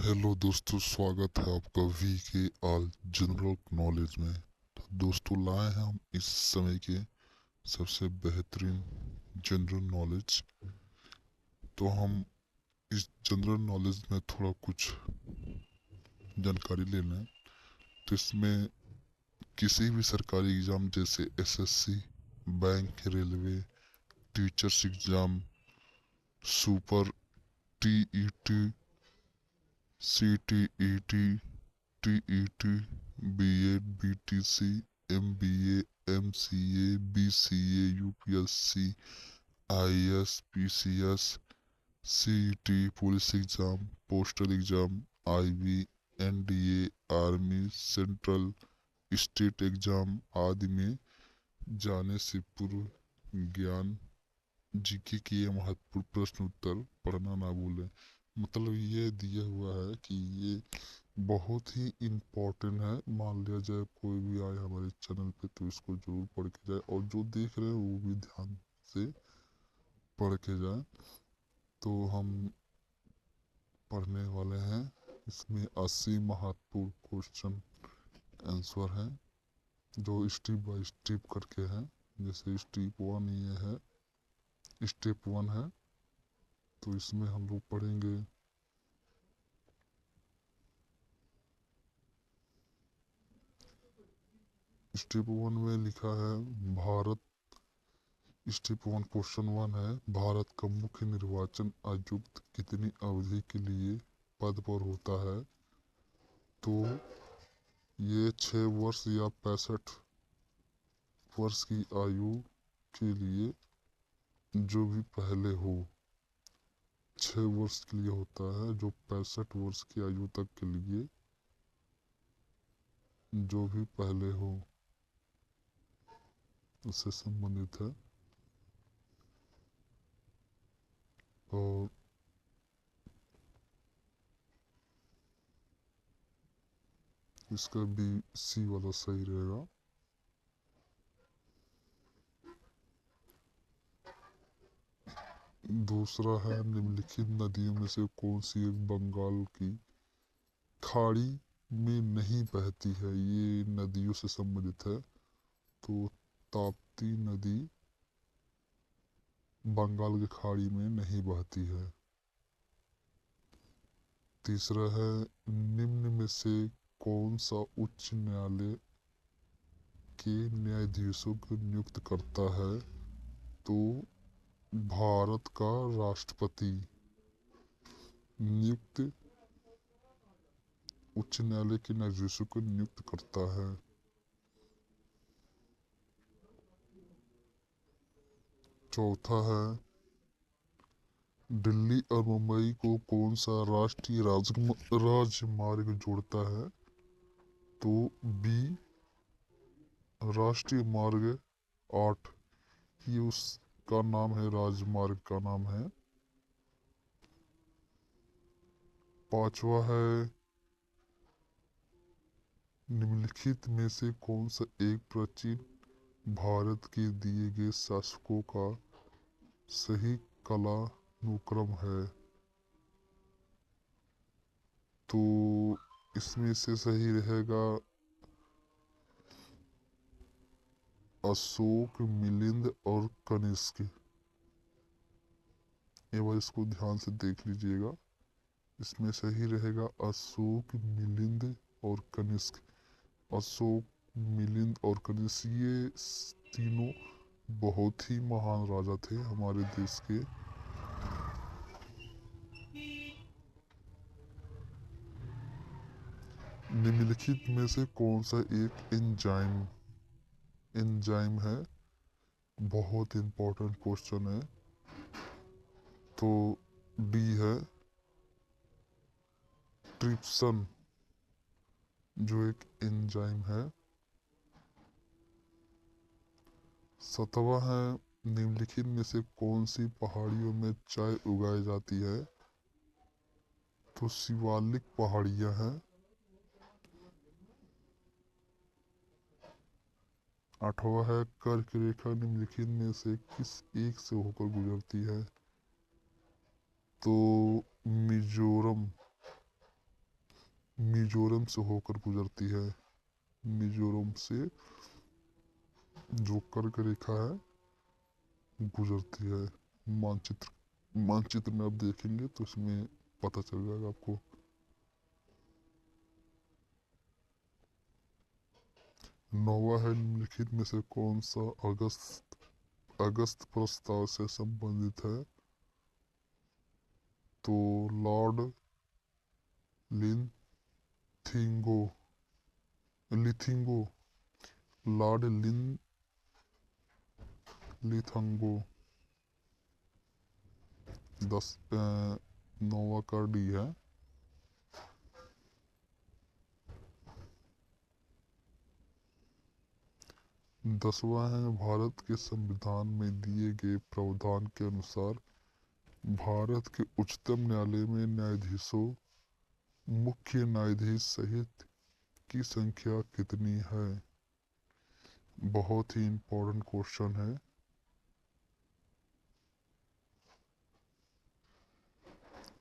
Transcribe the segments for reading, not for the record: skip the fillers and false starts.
Hello दोस्तों, स्वागत है आपका वी के आल जनरल नॉलेज में। तो दोस्तों, लाए हैं हम इस समय के सबसे बेहतरीन जनरल नॉलेज। तो हम इस जनरल नॉलेज में थोड़ा कुछ जानकारी ले लें। तो इसमें किसी भी सरकारी एग्जाम जैसे SSC, bank, railway, teachers exam, super, TET, CTET, TET, BEd, BTC, MBA, MCA, BCA, UPSC, IAS, PCS, CET, police exam, postal exam, IB, NDA, army, central, state exam आदि में जाने से पूर्व ज्ञान जीके के ये महत्वपूर्ण प्रश्न उत्तर पढ़ना ना भूलें। मतलब ये दिया हुआ है कि ये बहुत ही इम्पोर्टेंट है। मान लिया जाए कोई भी आए हमारे चैनल पे तो इसको जरूर पढ़ के जाए, और जो देख रहे हैं वो भी ध्यान से पढ़ के जाए। तो हम पढ़ने वाले हैं। इसमें 80 महत्वपूर्ण क्वेश्चन आंसर हैं जो स्टेप बाय स्टेप करके हैं। जैसे स्टेप वन ये है, स्टेप वन है, तो इसमें हम लोग पढ़ेंगे स्टेप वन में लिखा है Bharat. Step one question one है, भारत का मुख्य निर्वाचन आयुक्त कितनी अवधि के लिए पद पर होता है? तो ये 6 वर्ष या 65 वर्ष की आयु के लिए, जो भी पहले हो। 6 वर्ष के लिए होता है, जो 65 वर्ष की आयु तक के लिए, जो भी पहले हो, उससे संबंधित है। और इसका भी सी वाला सही रहेगा। दूसरा है, निम्नलिखित नदियों में से कौन सी एक बंगाल की खाड़ी में नहीं बहती है? ये नदियों से संबंधित है। तो ताप्ती नदी बंगाल की खाड़ी में नहीं बहती है। तीसरा है, निम्न में से कौन सा उच्च न्यायालय के न्यायाधीशों को नियुक्त करता है? तो भारत का राष्ट्रपति नियुक्त उच्च न्यायालय के न्यायाधीशों को नियुक्त करता है। चौथा है, दिल्ली और मुंबई को कौन सा राष्ट्रीय राजमार्ग जोड़ता है? तो बी, राष्ट्रीय मार्ग 8। ये उसका नाम है, राजमार्ग का नाम है। पांचवा है, निम्नलिखित में से कौन सा एक प्राचीन भारत के दिए गए शासकों का सही कालानुक्रम है? तो इसमें से सही रहेगा अशोक, मिलिंद और कनिष्क। एक बार इसको ध्यान से देख लीजिएगा। इसमें सही रहेगा अशोक, मिलिंद और कनिष्क। अशोक, मिलिंद और कनिष्क ये तीनों बहुत ही महान राजा थे हमारे देश के। निम्नलिखित में से कौन सा एक एंजाइम एंजाइम है? बहुत इंपॉर्टेंट क्वेश्चन है। तो डी है, ट्रिप्सन, जो एक एंजाइम है। सातवां है, निम्नलिखित में से कौन सी पहाड़ियों में चाय उगाई जाती है? तो शिवालिक पहाड़ियां हैं। आठवां है, कर्क रेखा निम्नलिखित में से किस एक से होकर गुजरती है? तो मिजोरम मिजोरम से होकर गुजरती है। मिजोरम से जो कर्क रेखा है गुजरती है। मानचित्र मानचित्र में आप देखेंगे तो इसमें पता चल जाएगा आपको। नौवा है, निम्नलिखित में से कौन सा अगस्त अगस्त प्रस्ताव से संबंधित है? तो लॉर्ड लिथिंगो लिथिंगो लॉर्ड लिथंगो। दस नौवा का डी है। 10वां है, भारत के संविधान में दिए गए प्रावधान के अनुसार भारत के उच्चतम न्यायालय में न्यायाधीशों, मुख्य न्यायाधीश सहित की संख्या कितनी है? बहुत ही इम्पोर्टेंट क्वेश्चन है।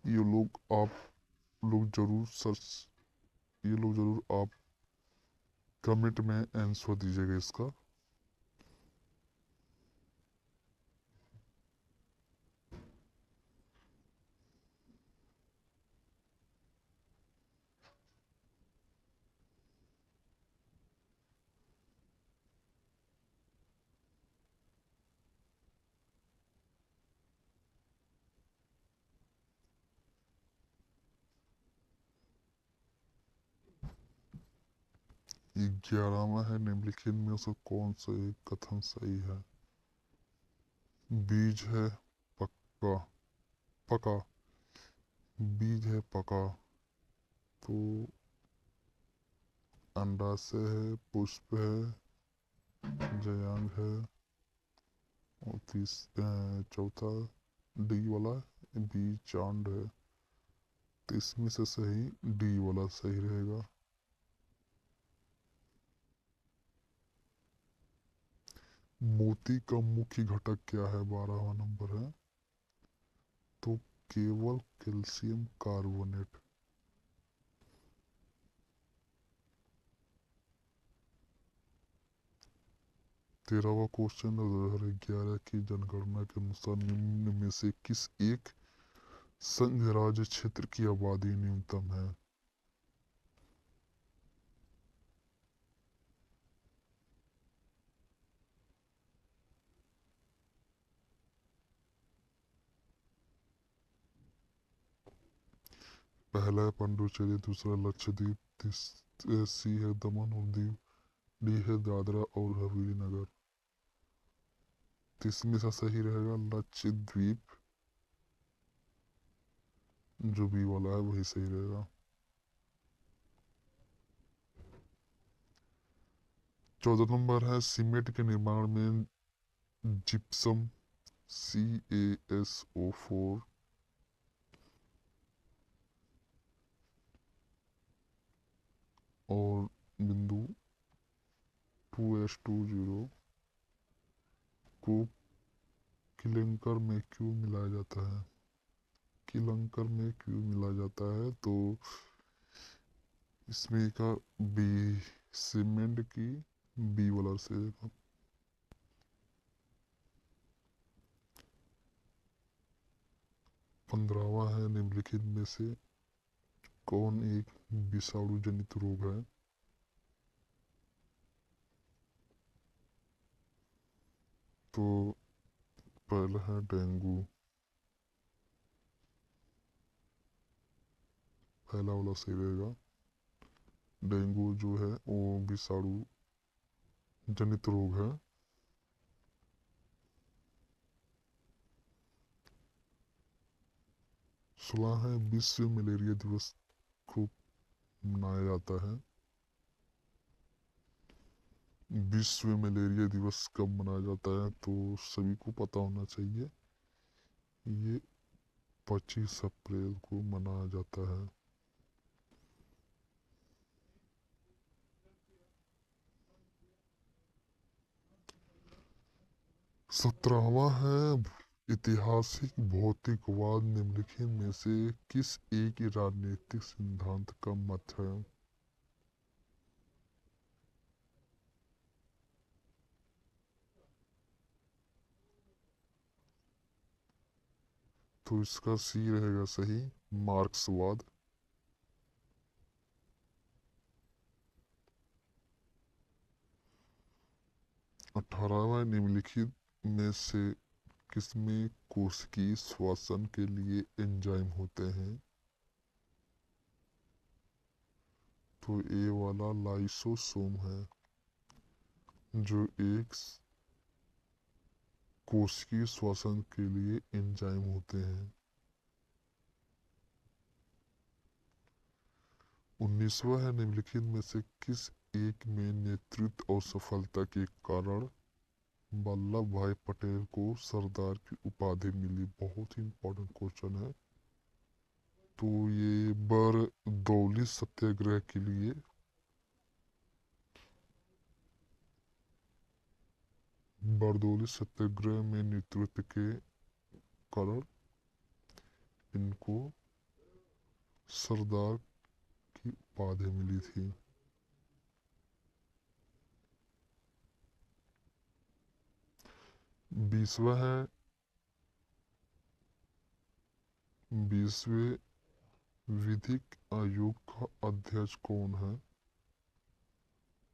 ये लोग आप लोग जरूर सर्च ये लोग जरूर आप कमेंट में आंसर दीजिएगा इसका। ये 11वां है, निम्नलिखित में से कौन सा एक कथन सही है? बीज है पक्का पका बीज है पका, तो अंडाशय है, पुष्प है, जयांग है, और चौथा डी वाला बीज चांद है। तो इसमें से सही डी वाला सही रहेगा। मोती का मुख्य घटक क्या है? 12वां नंबर है। तो केवल कैल्शियम कार्बोनेट। 13वां क्वेश्चन 2011 की जनगणना के अनुसार निम्न में से किस एक संघ राज्य क्षेत्र की आबादी न्यूनतम है? पहला है पांडुचेरी, दूसरा लक्षद्वीप, सी है दमन और दीव, डी है दादरा और हवेली नगर। तो इसमें से सही रहेगा लक्षद्वीप। जो बी वाला है वही सही रहेगा। 14 नंबर है, सीमेंट के निर्माण में जिप्सम, CaSO4 और बिंदु 2s20 को किलंकर में क्यों मिलाया जाता है? किलंकर में क्यों मिलाया जाता है? तो इसमें का बी, सीमेंट की बी वाला से। 15वां है, निम्नलिखित में से कौन एक विषाणु जनित रोग है? तो पहला है डेंगू। पहला वाला सही रहेगा। डेंगू जो है वो विषाणु जनित रोग है। 16 है, विश्व मलेरिया दिवस को मनाया जाता है। विश्व मलेरिया दिवस कब मनाया जाता है? तो सभी को पता होना चाहिए, ये 25 अप्रैल को मनाया जाता है। 17वां है, ऐतिहासिक भौतिकवाद निम्नलिखित में से किस एक राजनीतिक सिद्धांत का मत है? तो इसका सी रहेगा सही, मार्क्सवाद। 18वां निम्नलिखित में से किसमें कोशिकीय श्वसन के लिए एंजाइम होते हैं? तो ए वाला लाइसोसोम है, जो एक कोशिकीय श्वसन के लिए एंजाइम होते हैं। 19वां है, निम्नलिखित में से किस एक में नेतृत्व और सफलता के कारण वल्लभ भाई पटेल को सरदार की उपाधि मिली? बहुत ही इंपॉर्टेंट क्वेश्चन है। तो ये बरदौली सत्याग्रह के लिए। बरदौली सत्याग्रह में नेतृत्व के कारण इनको सरदार की उपाधि मिली थी। 20वां है, 20वें विधिक आयोग का अध्यक्ष कौन है?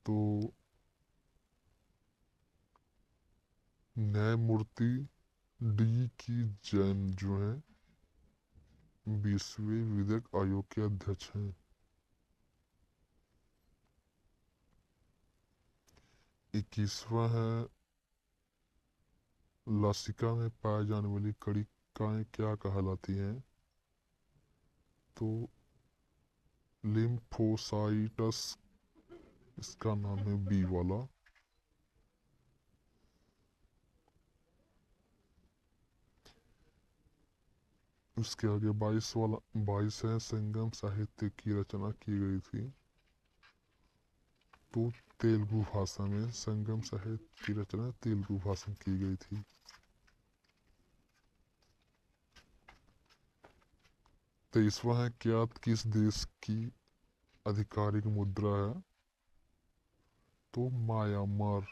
तो न्यायमूर्ति डी की जैन जो है 20वें विधिक आयोग के अध्यक्ष हैं। 21वां है, लसिका में पाए जाने वाली कणिकाएं क्या कहलाती हैं? तो लिम्फोसाइटस इसका नाम है, बी वाला। उसके आगे 22 वाला 22 है, संगम साहित्य की रचना की गई थी। तो तेलुगु भाषा में संगम साहित्य की रचना तेलुगु भाषा में की गई थी। 23वां है, क्या किस देश की आधिकारिक मुद्रा है? तो म्यांमार।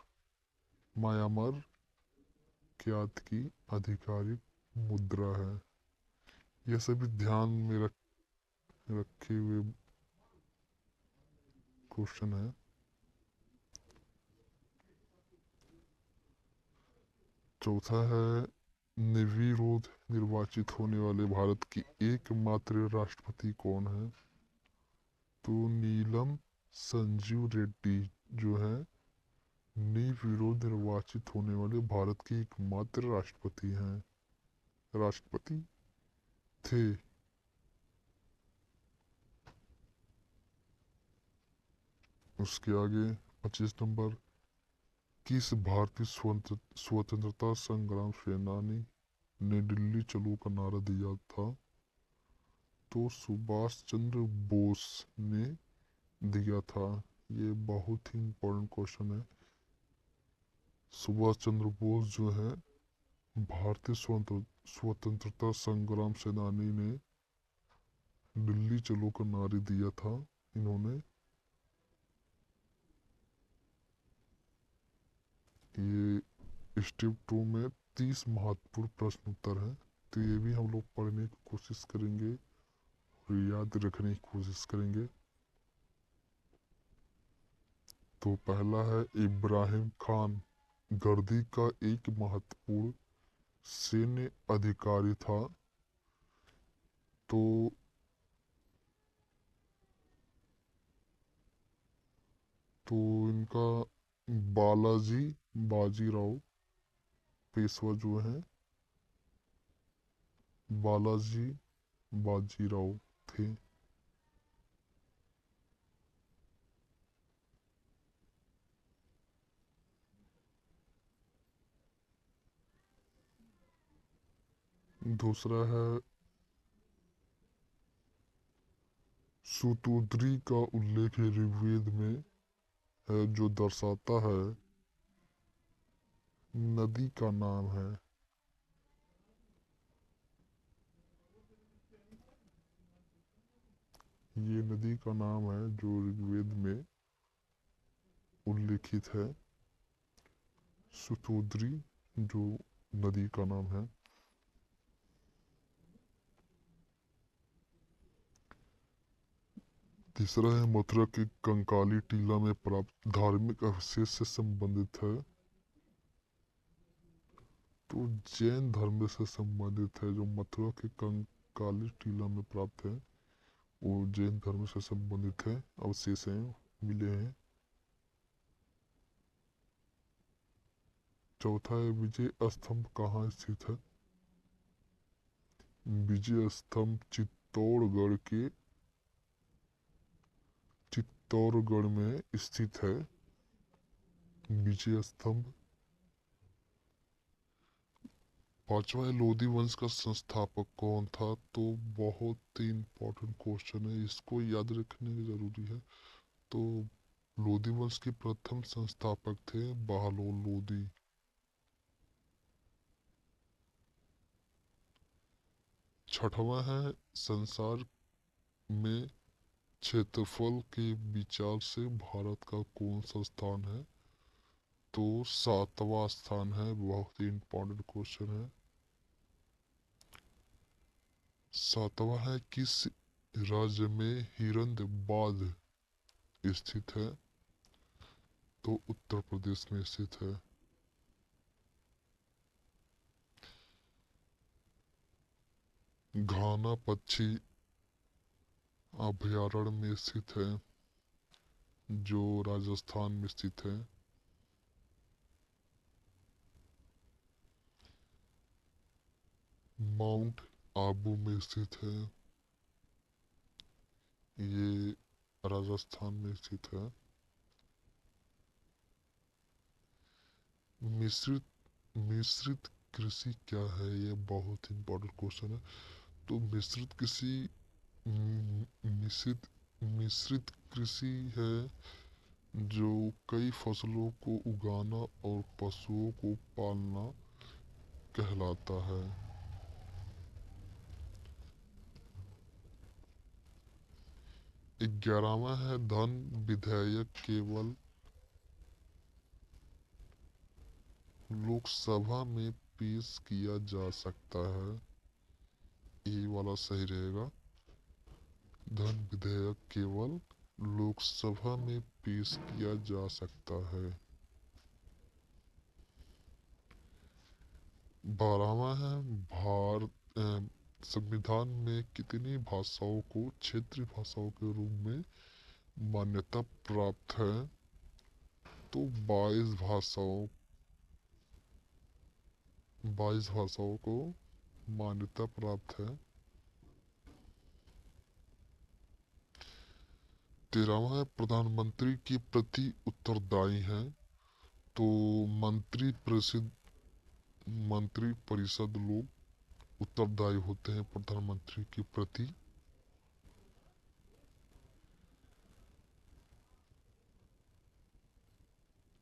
म्यांमार क्या की आधिकारिक मुद्रा है। यह सभी ध्यान में रखे हुए क्वेश्चन है। चौथा है, निर्विरोध निर्वाचित होने वाले भारत की एकमात्र राष्ट्रपति कौन है? तो नीलम संजीव रेड्डी जो है निर्विरोध निर्वाचित होने वाले भारत के एकमात्र राष्ट्रपति हैं, राष्ट्रपति थे। उसके आगे 25 नंबर, किस भारतीय स्वतंत्रता संग्राम सेनानी ने दिल्ली चलो का नारा दिया था? तो सुभाष चंद्र बोस ने दिया था। ये बहुत ही इम्पोर्टेंट क्वेश्चन है। सुभाष चंद्र बोस जो है भारतीय स्वतंत्रता संग्राम सेनानी ने दिल्ली चलो का नारा दिया था इन्होंने। ये स्टेप 2 में 30 महत्वपूर्ण प्रश्न उत्तर है, तो ये भी हम लोग पढ़ने की कोशिश करेंगे और याद रखने की कोशिश करेंगे। तो पहला है, इब्राहिम खान गर्दी का एक महत्वपूर्ण सैन्य अधिकारी था। तो इनका बालाजी बाजीराव पेशवा जो है बालाजी बाजीराव थे। दूसरा है, सूतोद्री का उल्लेख ऋग्वेद में है जो दर्शाता है नदी का नाम है। ये नदी का नाम है जो ऋग्वेद में उल्लिखित है। सुतोद्री जो नदी का नाम है। तीसरा है मथुरा की कंकाली टीला में प्राप्त धार्मिक अवशेष से संबंधित है। तो जैन धर्म से संबंधित है। जो मथुरा के कंकाली टीला में प्राप्त है वो जैन धर्म से संबंधित है, अवशेष हैं, मिले हैं। चौथा है विजय स्तंभ कहाँ स्थित है। विजय स्तंभ चित्तौड़गढ़ में स्थित है विजय स्तंभ। पांचवा है लोधी वंश का संस्थापक कौन था। तो बहुत ही इम्पोर्टेंट क्वेश्चन है, इसको याद रखने की जरूरी है। तो लोधी वंश के प्रथम संस्थापक थे बहलोल लोधी। छठवां है संसार में क्षेत्रफल के विचार से भारत का कौन सा स्थान है। तो सातवां स्थान है, बहुत ही इम्पोर्टेंट क्वेश्चन है। सातवां है किस राज्य में हिरंद बांध स्थित है। तो उत्तर प्रदेश में स्थित है। घाना पक्षी अभयारण्य में स्थित है जो राजस्थान में स्थित है। माउंट आबू में स्थित है, ये राजस्थान में स्थित है। मिश्रित मिश्रित कृषि क्या है, ये बहुत इंपॉर्टेंट क्वेश्चन है। तो मिश्रित कृषि मिश्रित मिश्रित कृषि है जो कई फसलों को उगाना और पशुओं को पालना कहलाता है। 11वां है धन विधेयक केवल लोकसभा में पेश किया जा सकता है, ये वाला सही रहेगा। धन विधेयक केवल लोकसभा में पेश किया जा सकता है। 12वां है संविधान में कितनी भाषाओं को क्षेत्रीय भाषाओं के रूप में मान्यता प्राप्त है। तो 22 भाषाओं को मान्यता प्राप्त है। 13वां है प्रधानमंत्री के प्रति उत्तरदायी है। तो मंत्री परिषद लोग उत्तरदायी होते हैं प्रधानमंत्री के प्रति।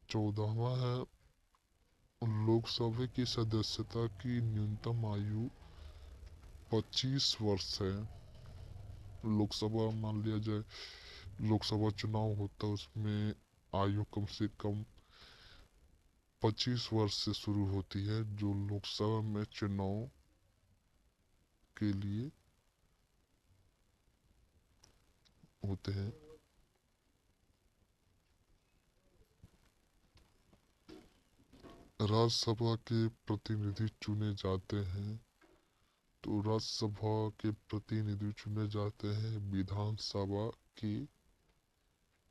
14वां है लोकसभा की सदस्यता की न्यूनतम आयु 25 वर्ष है। लोकसभा मान लिया जाए लोकसभा चुनाव होता है, उसमें आयु कम से कम 25 वर्ष से शुरू होती है जो लोकसभा में चुनाव के लिए होते हैं। राज्यसभा के प्रतिनिधि चुने जाते हैं। तो राज्यसभा के प्रतिनिधि चुने जाते हैं विधानसभा के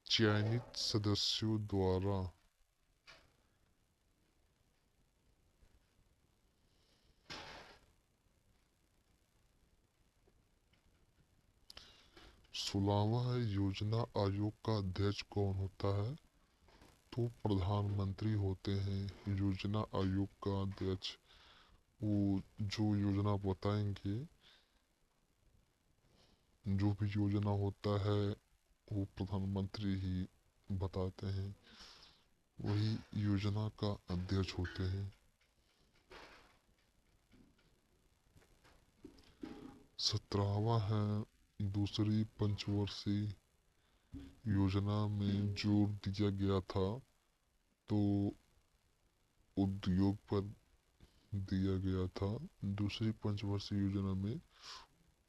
चयनित सदस्यों द्वारा। 16वां है योजना आयोग का अध्यक्ष कौन होता है। तो प्रधानमंत्री होते हैं योजना आयोग का अध्यक्ष। वो जो योजना बताएंगे, जो भी योजना होता है वो प्रधानमंत्री ही बताते हैं, वही योजना का अध्यक्ष होते हैं। 17वां है दूसरी पंचवर्षीय योजना में जोर दिया गया था तो उद्योग पर दिया गया था। दूसरी पंचवर्षीय योजना में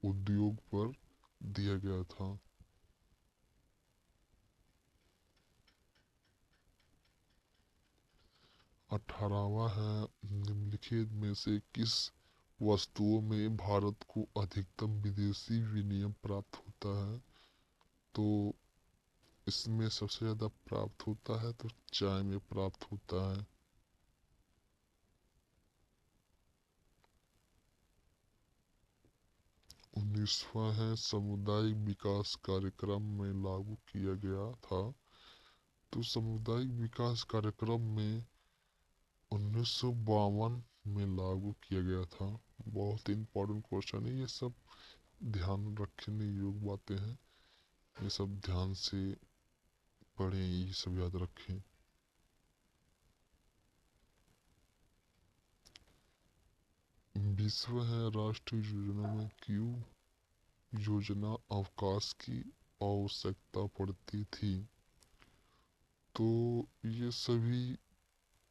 उद्योग पर दिया गया था। 18वां है, निम्नलिखित में से किस वस्तुओं में भारत को अधिकतम विदेशी विनिमय प्राप्त होता है? तो इसमें सबसे ज़्यादा प्राप्त होता है तो चाय में प्राप्त होता है। 19वां है, सामुदायिक विकास कार्यक्रम में लागू किया गया था। तो सामुदायिक विकास कार्यक्रम में 1952 में लागू किया गया था। बहुत इंपॉर्टेंट क्वेश्चन है ये सब, ध्यान रखने योग्य बातें हैं। ये सब ध्यान से पढ़ें, ये सब याद रखें। विश्व है, राष्ट्रीय योजना में क्यों योजना अवकाश की आवश्यकता पड़ती थी? तो ये सभी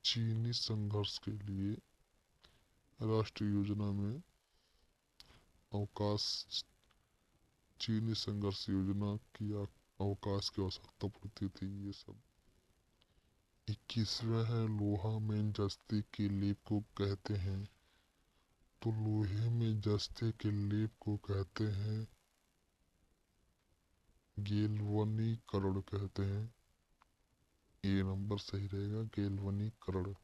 चीनी संघर्ष के लिए राष्ट्रीय योजना में अवकाश, चीनी संघर्ष योजना की अवकाश की आवश्यकता पड़ती थी। ये सब 21वां है, लोहा में जस्ते के लेप को कहते हैं? तो लोहे में जस्ते के लेप को कहते हैं गैल्वनीकरण कहते हैं। ये नंबर सही रहेगा, गैल्वनीकरण।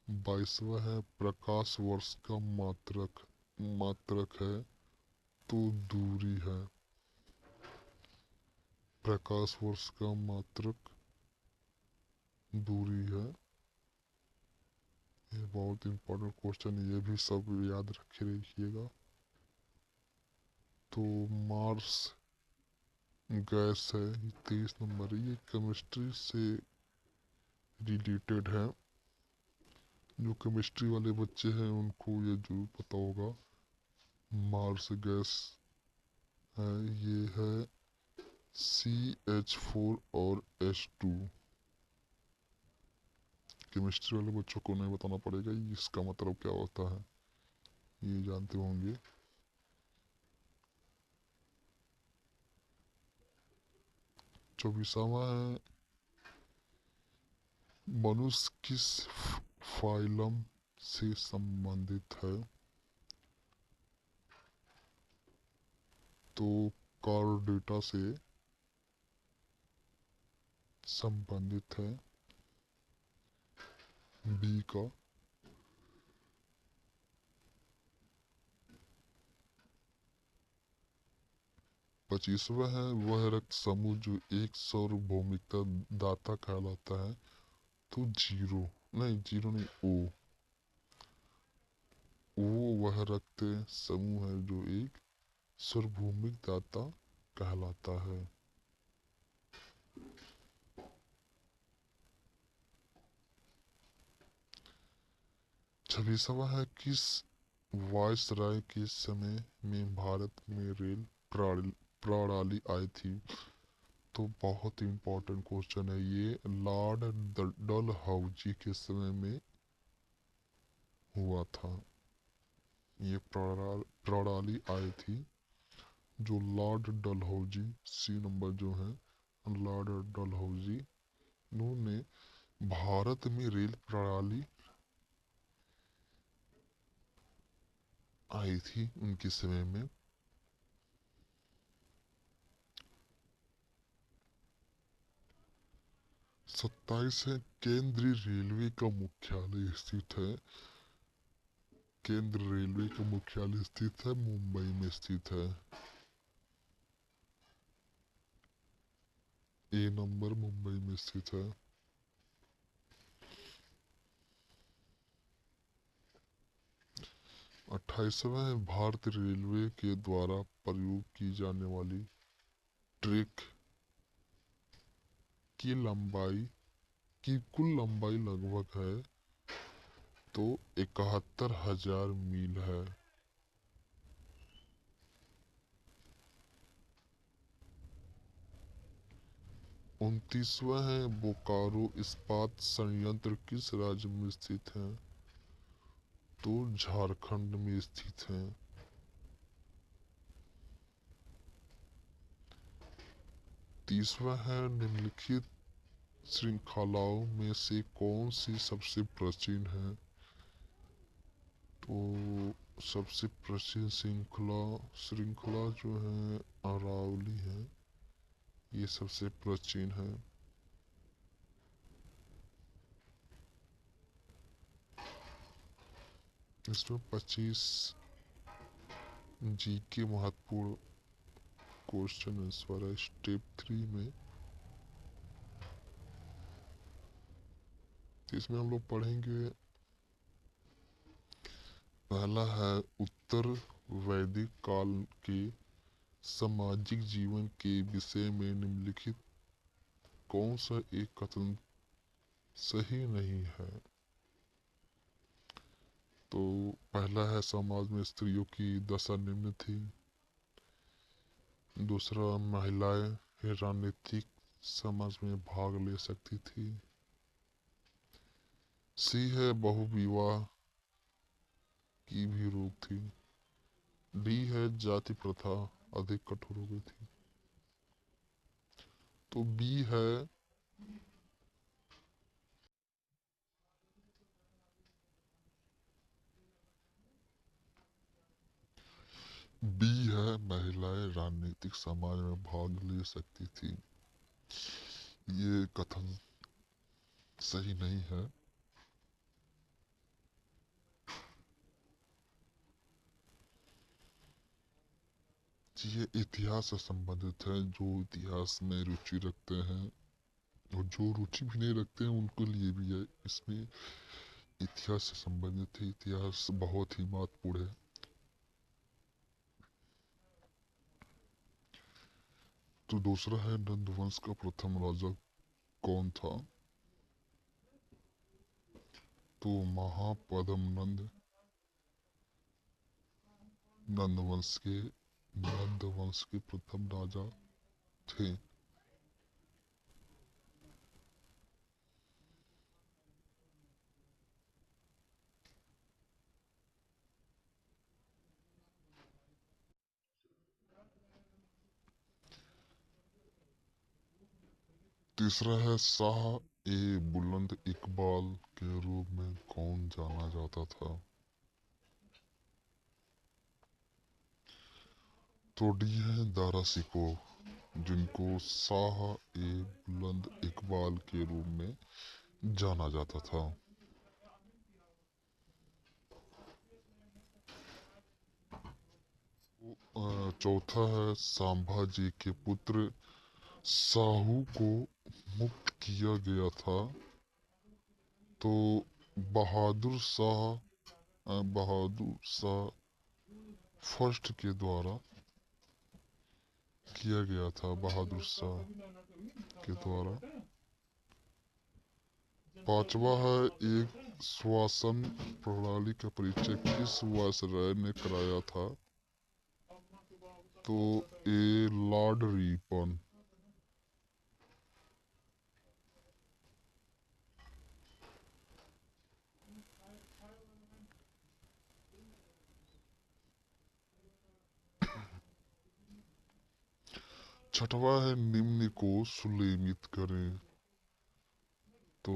22वां है, प्रकाश वर्ष का मात्रक है तो दूरी है। प्रकाश वर्ष का मात्रक दूरी है। ये बहुत इंपॉर्टेंट क्वेश्चन, ये भी सब याद रखे रखिएगा। तो मार्स गैस है, 23 नंबर है, ये केमिस्ट्री से रिलेटेड है। जो केमिस्ट्री वाले बच्चे हैं उनको ये जरूर पता होगा। मार्स गैस है, ये है CH4 और H2। केमिस्ट्री वाले बच्चों को नहीं बताना पड़ेगा इसका मतलब क्या होता है, ये जानते होंगे। चौबीसवां है, मनुष्य किस फाइलम से संबंधित है? तो कार्डेटा से संबंधित है, बी का। 25वां है, वह रक्त समूह जो एक सार्वभौमिकता दाता कहलाता है? तो जीरो नहीं, ओ वह रक्त समूह है जो एक सार्वभौमिक दाता कहलाता है। 26वां है, किस वायसराय के समय में भारत में रेल प्रणाली आई थी? तो बहुत इंपॉर्टेंट क्वेश्चन है ये, लॉर्ड डलहौजी के समय में हुआ था। ये प्रणाली आई थी जो लॉर्ड डलहौजी, सी नंबर जो है, लॉर्ड डलहौजी, उन्होंने भारत में रेल प्रणाली आई थी उनके समय में। 27 है, केंद्रीय रेलवे का मुख्यालय स्थित है? केंद्र रेलवे का मुख्यालय स्थित है मुंबई में स्थित है। ए नंबर मुंबई में स्थित है। 28वां है, भारतीय रेलवे के द्वारा प्रयोग की जाने वाली ट्रैक की लंबाई की कुल लंबाई लगभग है? तो 71,000 मील है। 29वां है, बोकारो इस्पात संयंत्र किस राज्य में स्थित है? तो झारखंड में स्थित है। 30वां है, निम्नलिखित श्रृंखलाओं में से कौन सी सबसे प्राचीन है? तो सबसे प्राचीन श्रृंखला श्रृंखला जो है अरावली है, ये सबसे प्राचीन है। इसमें 25 जी के महत्वपूर्ण क्वेश्चन आंसर है स्टेप 3 में। तो इसमें हम लोग पढ़ेंगे, पहला है उत्तर वैदिक काल के सामाजिक जीवन के विषय में निम्नलिखित कौन सा एक कथन सही नहीं है? तो पहला है समाज में स्त्रियों की दशा निम्न थी। दूसरा, महिलाएं राजनीतिक समाज में भाग ले सकती थी। सी है, बहुविवाह की भी रोक थी। डी है, जाति प्रथा अधिक कठोर हो गई थी। तो बी है, बी है, महिलाएं राजनीतिक समाज में भाग ले सकती थी। ये कथन सही नहीं है। ये इतिहास से संबंधित है। जो इतिहास में रुचि रखते हैं और जो रुचि भी नहीं रखते हैं उनके लिए भी है। इसमें इतिहास से संबंधित है। इतिहास बहुत ही महत्वपूर्ण है। तो दूसरा है, नंद वंश का प्रथम राजा कौन था? तो महापद्म नंद नंद वंश के प्रथम राजा थे। तीसरा है, शाह ए बुलंद इकबाल के रूप में कौन जाना जाता था? तो डी है, दारा शिकोह, जिनको शाह ए बुलंद इकबाल के रूप में जाना जाता था। चौथा है, संभाजी के पुत्र साहू को मुक्त किया गया था। तो बहादुर शाह फर्स्ट के द्वारा किया गया था। बहादुर शाह के द्वारा। पांचवा है, एक श्वासन प्रणाली का परिचय किस वायसराय ने कराया था? तो ए लॉर्ड रिपन। छठवा है, निम्न को सुलेमित करें। तो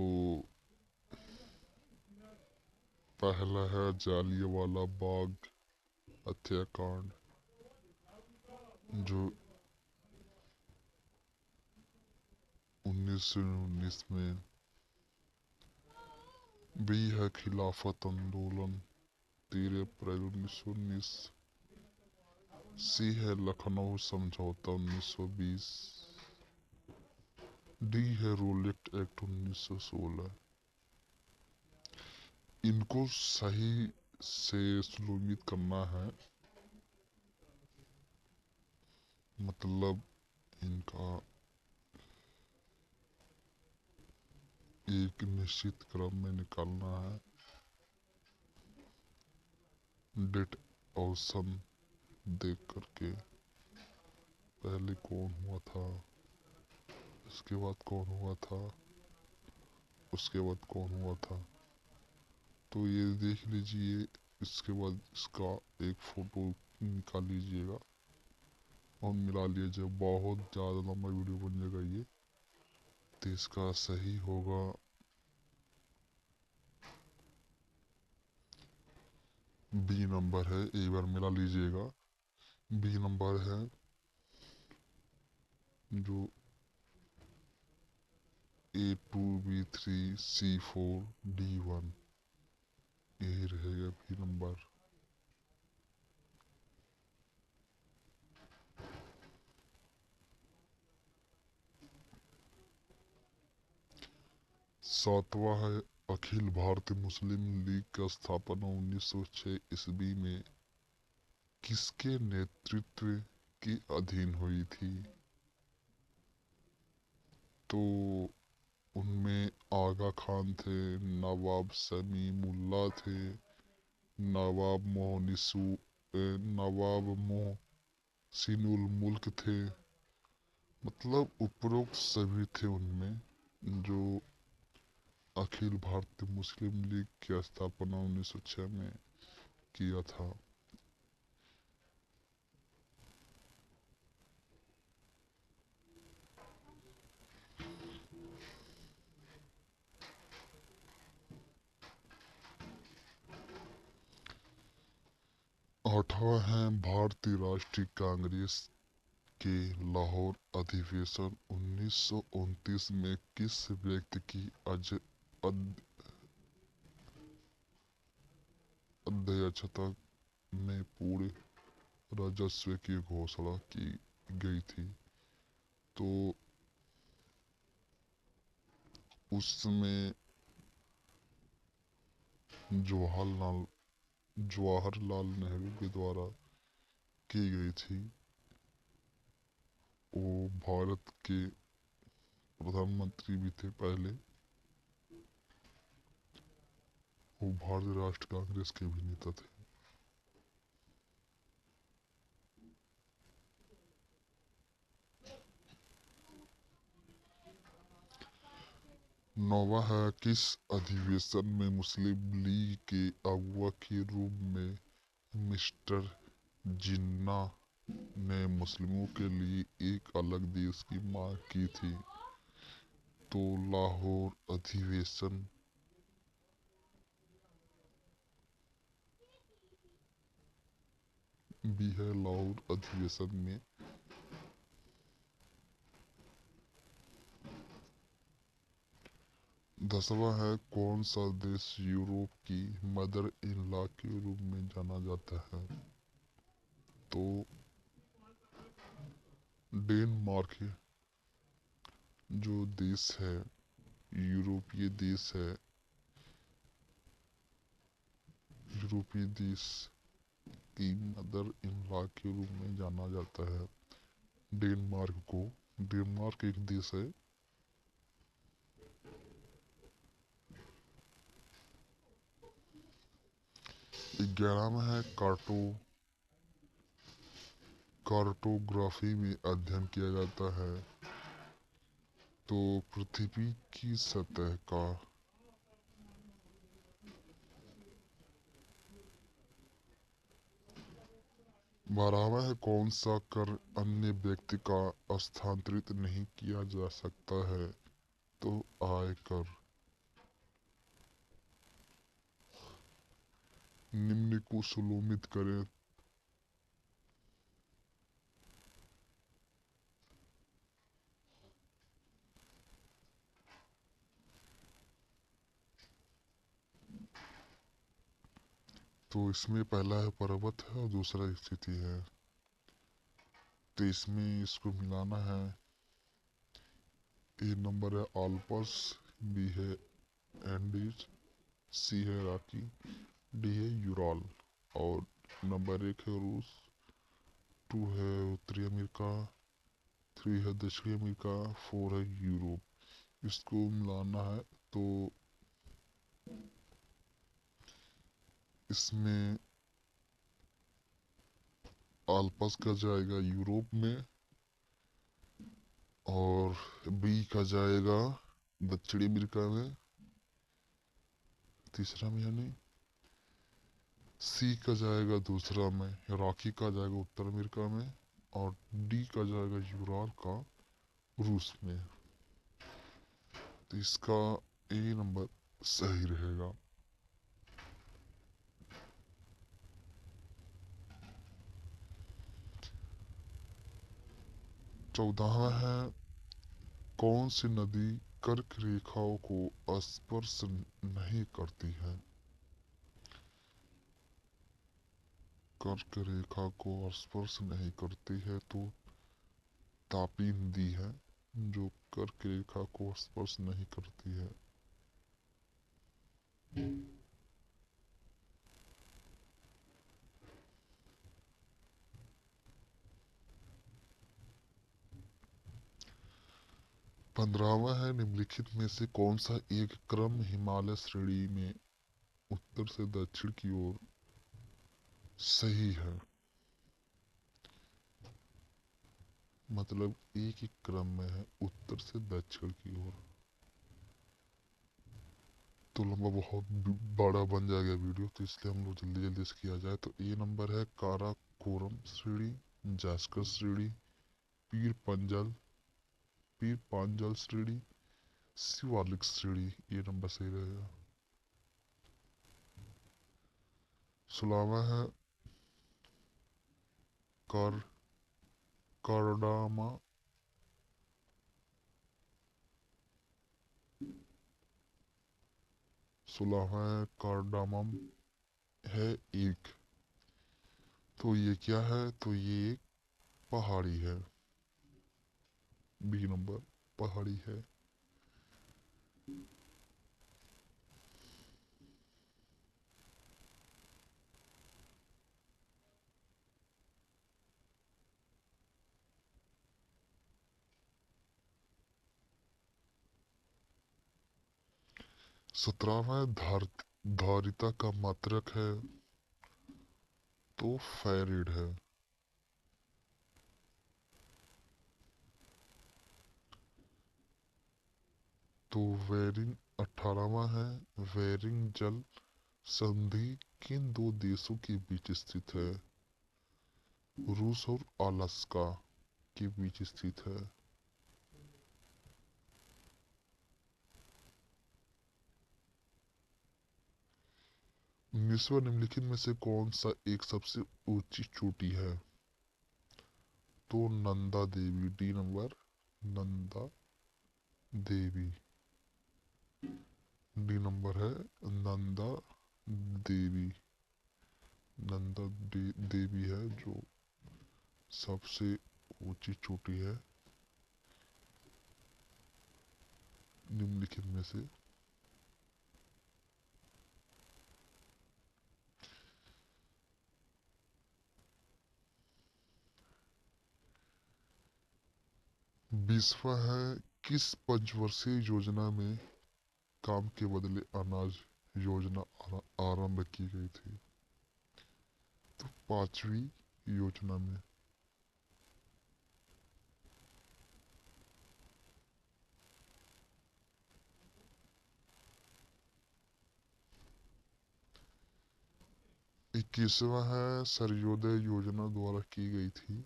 पहला है, जालियांवाला बाग हत्याकांड, जो 1919 में। बी है, खिलाफत आंदोलन 13 अप्रैल 1919। सी है, लखनऊ समझौता 1920। डी है, रोलेट एक्ट 1916। इनको सही से सुलोमित करना है, मतलब इनका एक निश्चित क्रम में निकालना है। डेट ऑप्शन देख करके पहले कौन हुआ था, उसके बाद कौन हुआ था, उसके बाद कौन हुआ था, तो ये देख लीजिए। इसके बाद इसका एक फोटो निकाल लीजिएगा और मिला लीजिए। बहुत ज़्यादा लंबा वीडियो बन जाएगा ये, तो इसका सही होगा बी नंबर है। एक बार मिला लीजिएगा। बी नंबर है जो A2B3C4D1, यही रहेगा बी नंबर। सातवां है अखिल भारतीय मुस्लिम लीग की स्थापना 1906 ईस्वी में किसके नेतृत्व के अधीन हुई थी। तो उनमें आगा खान थे, नवाब समीमुल्लाह थे, नवाब नवाब मोहसिनुल मुल्क थे। मतलब उपरोक्त सभी थे उनमें जो अखिल भारतीय मुस्लिम लीग की स्थापना 1906 में किया था। 8वां है भारतीय राष्ट्रीय कांग्रेस के लाहौर अधिवेशन 1929 में किस व्यक्ति की अध्यक्षता में पूरे राजस्व की घोषणा की गई थी। तो उसमें जवाहरलाल जवाहरलाल नेहरू के द्वारा की गई थी। वो भारत के प्रधानमंत्री भी थे पहले। वो भारतीय राष्ट्रीय कांग्रेस के भी नेता थे। 9वां है किस अधिवेशन में मुस्लिम लीग के अगुवा के रूप में मिस्टर जिन्ना ने मुस्लिमों के लिए एक अलग देश की मांग की थी। तो लाहौर अधिवेशन भी है। लाहौर अधिवेशन में 10वां है कौन सा देश यूरोप की मदर इन लॉ के रूप में जाना जाता है। तो डेनमार्क जो देश है, यूरोपीय देश है, यूरोपीय देश की मदर इन लॉ के रूप में जाना जाता है डेनमार्क को। डेनमार्क एक देश है। 11वां है कार्टोग्राफी में अध्ययन किया जाता है। तो पृथ्वी की सतह का 12वां है कौन सा कर अन्य व्यक्ति का स्थानांतरित नहीं किया जा सकता है। तो आयकर। निम्न को सुलोमित करें। तो इसमें पहला है पर्वत है और दूसरा स्थिति है। तो इसमें इसको मिलाना है। ए नंबर है आल्पस, बी है एंडीज, सी है रॉकी, डी है यूराल और नंबर 1 है रूस, 2 है उत्तरी अमेरिका, 3 है दक्षिणी अमेरिका, 4 है यूरोप। इसको मिलाना है। तो इसमें आल्पस का जाएगा यूरोप में, और बी का जाएगा दक्षिणी अमेरिका में, तीसरा में यानी। सी का जाएगा दूसरा में रॉकी का जाएगा उत्तर अमेरिका में, और डी का जाएगा यूराल का रूस में। तो इसका ए नंबर सही रहेगा। 14वां है, कौन सी नदी कर्क रेखाओं को स्पर्श नहीं करती है? कर्क रेखा को स्पर्श नहीं करती है तो तापी नदी है जो कर्क रेखा को स्पर्श नहीं करती है। पंद्रहवा है, निम्नलिखित में से कौन सा एक क्रम हिमालय श्रेणी में उत्तर से दक्षिण की ओर सही है? मतलब एक ही क्रम में है उत्तर से दक्षिण की ओर। तो लंबा बहुत बड़ा बन जाएगा वीडियो, तो इसलिए हम लोग जल्दी जल्दी से किया जाए। तो ए नंबर है काराकोरम श्रेणी, जास्कर श्रेणी, पीर पंजल पीर पांजल श्रेणी, शिवालिक श्रेणी। ये नंबर सही रहेगा। 16वां है, कर करडामा 16वां है, कार्डामम है एक। तो ये क्या है? तो ये एक पहाड़ी है। बी नंबर पहाड़ी है। 17वां है, धारिता का मात्रक है तो फैरिड है। तो वेरिंग 18वां है, वेरिंग जल संधि किन दो देशों के बीच स्थित है? रूस और अलास्का के बीच स्थित है। 19वां, निम्नलिखित में से कौन सा एक सबसे ऊंची चोटी है? तो Nanda Devi. D number Nanda Devi. D number है नंदा देवी। नंदा देवी है जो सबसे ऊंची चोटी है निम्नलिखित में से। बीसवा है, किस पंचवर्षीय योजना में काम के बदले अनाज योजना आरंभ की गई थी? तो पांचवी योजना में। 21वां है, सर्वोदय योजना द्वारा की गई थी।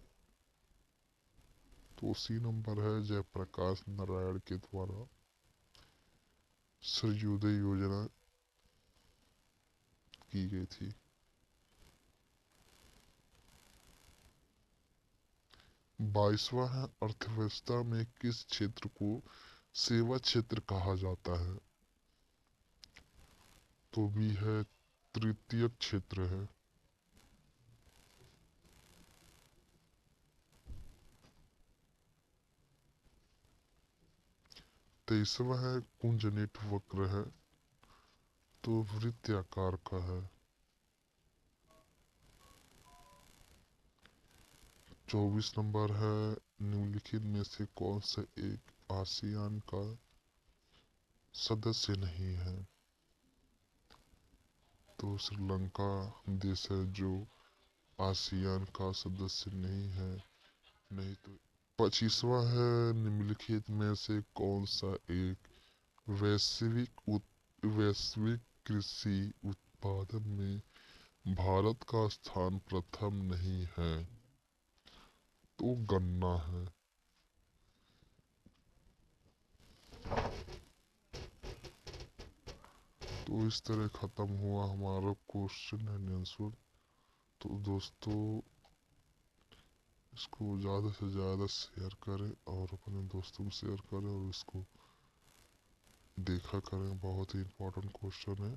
तो सी नंबर है जयप्रकाश नारायण के द्वारा सर्वोदय योजना की गई थी। 22वां है, अर्थव्यवस्था में किस क्षेत्र को सेवा क्षेत्र कहा जाता है? तो भी है तृतीय क्षेत्र है। 23वां है, कुंज नेटवर्क है तो वृत्ताकार का है। 24 नंबर है, निम्नलिखित में से कौन सा एक आसियान का सदस्य नहीं है? तो श्रीलंका देश है जो आसियान का सदस्य नहीं है? नहीं तो 25वां है, निम्नलिखित में से कौन सा एक वैश्विक कृषि उत्पादन में भारत का स्थान प्रथम नहीं है? तो गन्ना है। तो इस तरह खत्म हुआ हमारा क्वेश्चन एंड आंसर। तो दोस्तों इसको ज़्यादा से ज़्यादा शेयर करें और अपने दोस्तों को शेयर करें और इसको देखा करें, बहुत ही इम्पोर्टेंट क्वेश्चन है।